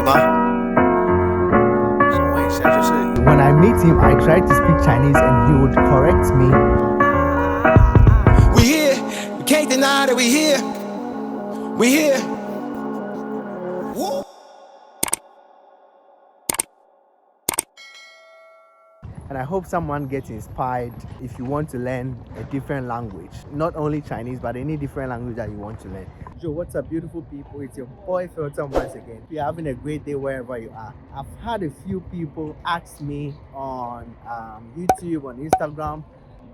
When I meet him, I try to speak Chinese and he would correct me. We here, we can't deny that we here. We here. Woo. And I hope someone gets inspired if you want to learn a different language. Not only Chinese, but any different language that you want to learn. Joe, what's up, beautiful people? It's your boy Filter once again. If you're having a great day wherever you are. I've had a few people ask me on YouTube, on Instagram,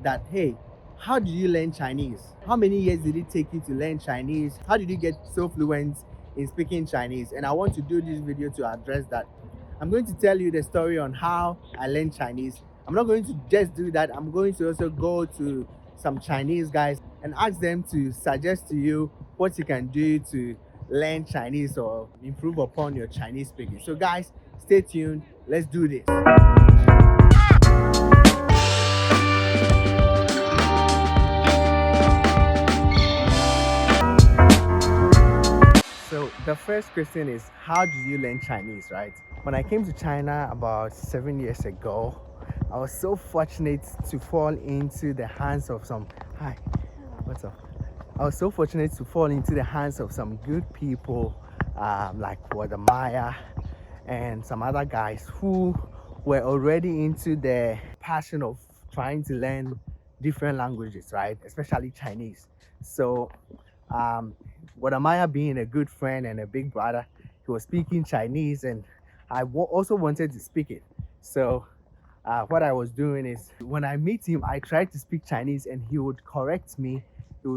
that, hey, how did you learn Chinese? How many years did it take you to learn Chinese? How did you get so fluent in speaking Chinese? And I want to do this video to address that. I'm going to tell you the story on how I learned Chinese. I'm not going to just do that. I'm going to also go to some Chinese guys and ask them to suggest to you what you can do to learn Chinese or improve upon your Chinese speaking. So guys, stay tuned. Let's do this. So the first question is, how did you learn Chinese, right? When I came to China about 7 years ago, I was so fortunate to fall into the hands of some, hi, what's up? I was so fortunate to fall into the hands of some good people like WODE MAYA and some other guys who were already into the passion of trying to learn different languages, right? Especially Chinese. So WODE MAYA being a good friend and a big brother, he was speaking Chinese and I also wanted to speak it. So what I was doing is, when I meet him, I tried to speak Chinese and he would correct me. He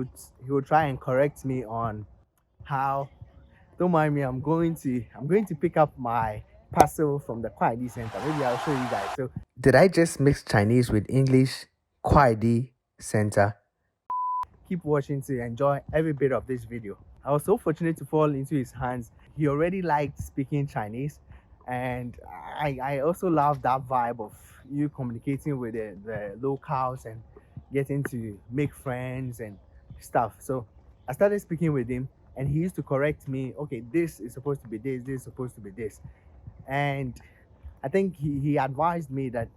would try and correct me on how. Don't mind me. I'm going to pick up my parcel from the Kwai Center. Maybe I'll show you guys. So did I just mix Chinese with English? Kwai Center. Keep watching to enjoy every bit of this video. I was so fortunate to fall into his hands. He already liked speaking Chinese, and I also love that vibe of you communicating with the locals and getting to make friends and stuff. So I started speaking with him and he used to correct me, okay, this is supposed to be this is supposed to be this. And I think he advised me that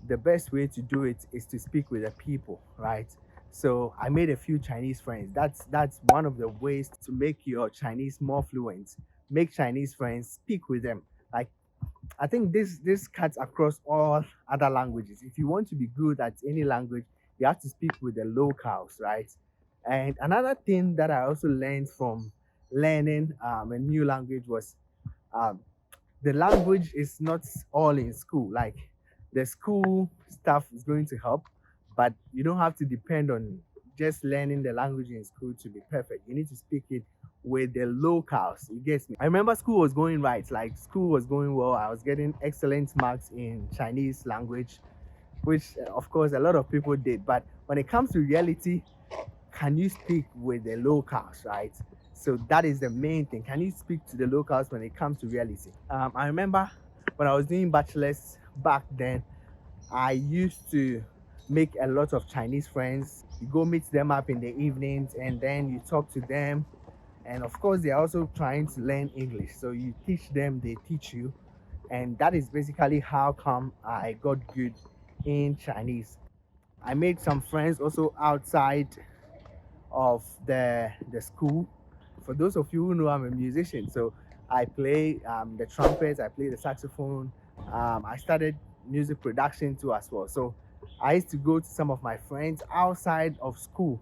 the best way to do it is to speak with the people, right? So I made a few Chinese friends. That's one of the ways to make your Chinese more fluent. Make Chinese friends, speak with them. Like, I think this cuts across all other languages. If you want to be good at any language, you have to speak with the locals, right? And another thing that I also learned from learning a new language was um, the language is not all in school. Like, the school stuff is going to help, but you don't have to depend on just learning the language in school to be perfect. You need to speak it with the locals. You get me? I remember school was going right. Like, school was going well. I was getting excellent marks in Chinese language, which of course a lot of people did. But when it comes to reality, can you speak with the locals, right? So that is the main thing. Can you speak to the locals when it comes to reality? I remember when I was doing bachelor's back then, I used to make a lot of Chinese friends. You go meet them up in the evenings and then you talk to them. And of course, they're also trying to learn English. So you teach them, they teach you. And that is basically how come I got good in Chinese. I made some friends also outside of the school. For those of you who know, I'm a musician, so I play the trumpet, I play the saxophone. I started music production too as well. So I used to go to some of my friends outside of school.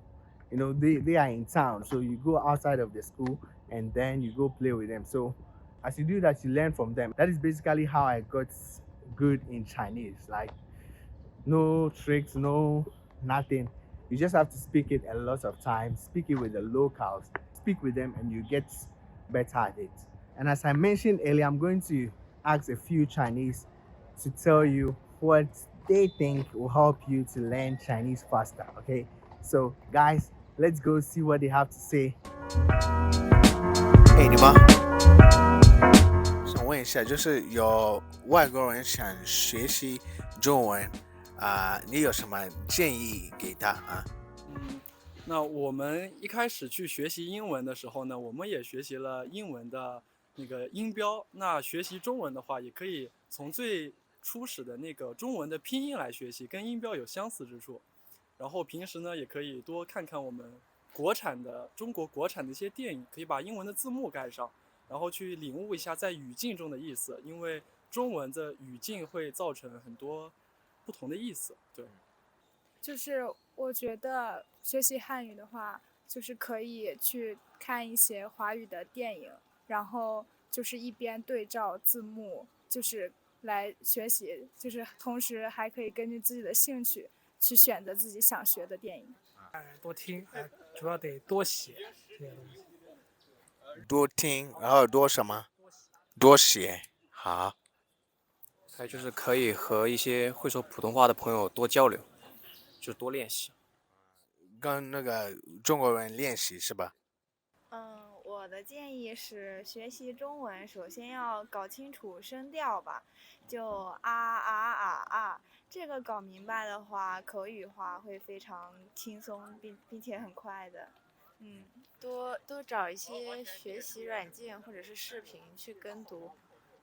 You know, they are in town, so you go outside of the school and then you go play with them. So as you do that, you learn from them. That is basically how I got good in Chinese. Like, no tricks, no nothing. You just have to speak it a lot of times, speak it with the locals, speak with them, and you get better at it. And as I mentioned earlier, I'm going to ask a few Chinese to tell you what they think will help you to learn Chinese faster. Okay, so guys, let's go see what they have to say. 哎，你妈，想问一下，就是有外国人想学习中文你有什么建议给他啊？那我们一开始去学习英文的时候呢，我们也学习了英文的那个音标。那学习中文的话，也可以从最初始的那个中文的拼音来学习，跟音标有相似之处。然后平时呢，也可以多看看我们中国国产的一些电影，可以把英文的字幕盖上，然后去领悟一下在语境中的意思，因为中文的语境会造成很多不同的意思。对，就是我觉得学习汉语的话，就是可以去看一些华语的电影，然后就是一边对照字幕，就是来学习，就是同时还可以根据自己的兴趣去选择自己想学的电影。多听，主要得多写这些东西。多听，然后多什么？多写。好，还有就是可以和一些会说普通话的朋友多交流，就多练习。跟那个中国人练习是吧？我的建议是学习中文，首先要搞清楚声调吧，就啊啊啊啊，这个搞明白的话，口语化会非常轻松，并且很快的。多找一些学习软件或者是视频去跟读。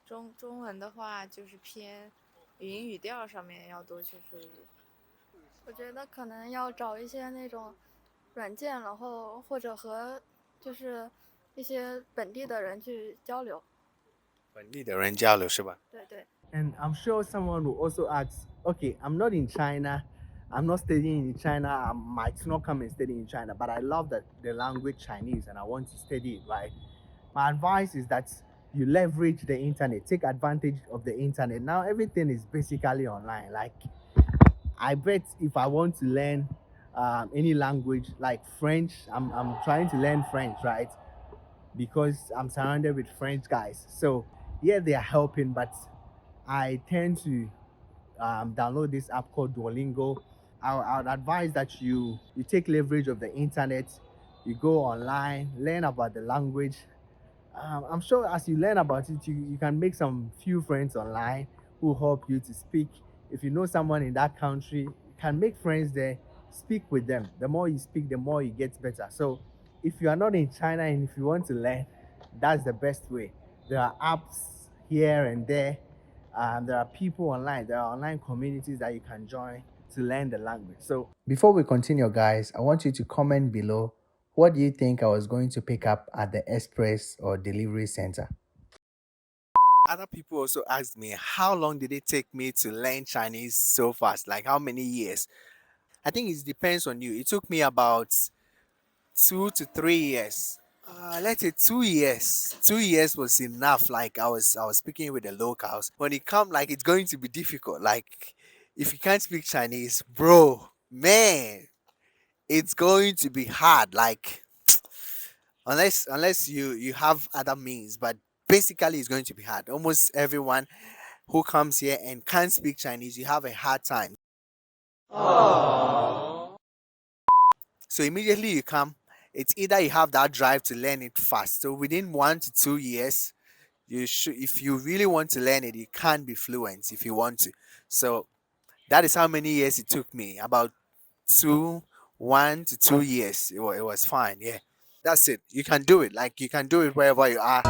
中文的话，就是偏语音语调上面要多去注意。我觉得可能要找一些那种软件，然后或者和就是一些本地的人去交流。本地的人交流是吧？对对。 And I'm sure someone will also ask, okay, I'm not in China, I'm not studying in China, I might not come and study in China, but I love the language Chinese and I want to study it, right? My advice is that you leverage the internet, take advantage of the internet. Now everything is basically online. Like, I bet if I want to learn any language like French, I'm trying to learn French, right? Because I'm surrounded with French guys. So yeah, they are helping, but I tend to download this app called Duolingo. I would advise that you take leverage of the internet, you go online, learn about the language. I'm sure as you learn about it, you can make some few friends online who help you to speak. If you know someone in that country, you can make friends there, speak with them. The more you speak, the more you get better. So if you are not in China and if you want to learn, that's the best way. There are apps here and there. There are people online. There are online communities that you can join to learn the language. So before we continue, guys, I want you to comment below, what do you think I was going to pick up at the express or delivery center? Other people also asked me, how long did it take me to learn Chinese so fast? Like, how many years? I think it depends on you. It took me about 2 to 3 years. Let's say 2 years. 2 years was enough. Like, I was speaking with the locals. When it come, like, it's going to be difficult. Like, if you can't speak Chinese, bro, man, it's going to be hard. Like, unless you have other means, but basically it's going to be hard. Almost everyone who comes here and can't speak Chinese, you have a hard time. Aww. So immediately you come, it's either you have that drive to learn it fast. So within 1 to 2 years, you should, if you really want to learn it, you can be fluent if you want to. So that is how many years it took me. About 1 to 2 years. It was fine. Yeah. That's it. You can do it. Like, you can do it wherever you are.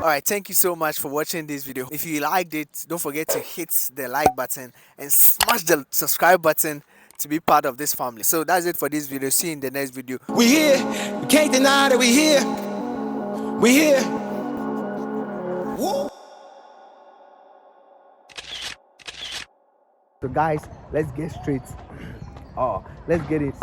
Alright, thank you so much for watching this video. If you liked it, don't forget to hit the like button and smash the subscribe button to be part of this family. So that's it for this video. See you in the next video. We here, we can't deny that we here. We here. Woo. So guys, let's get straight. Let's get it.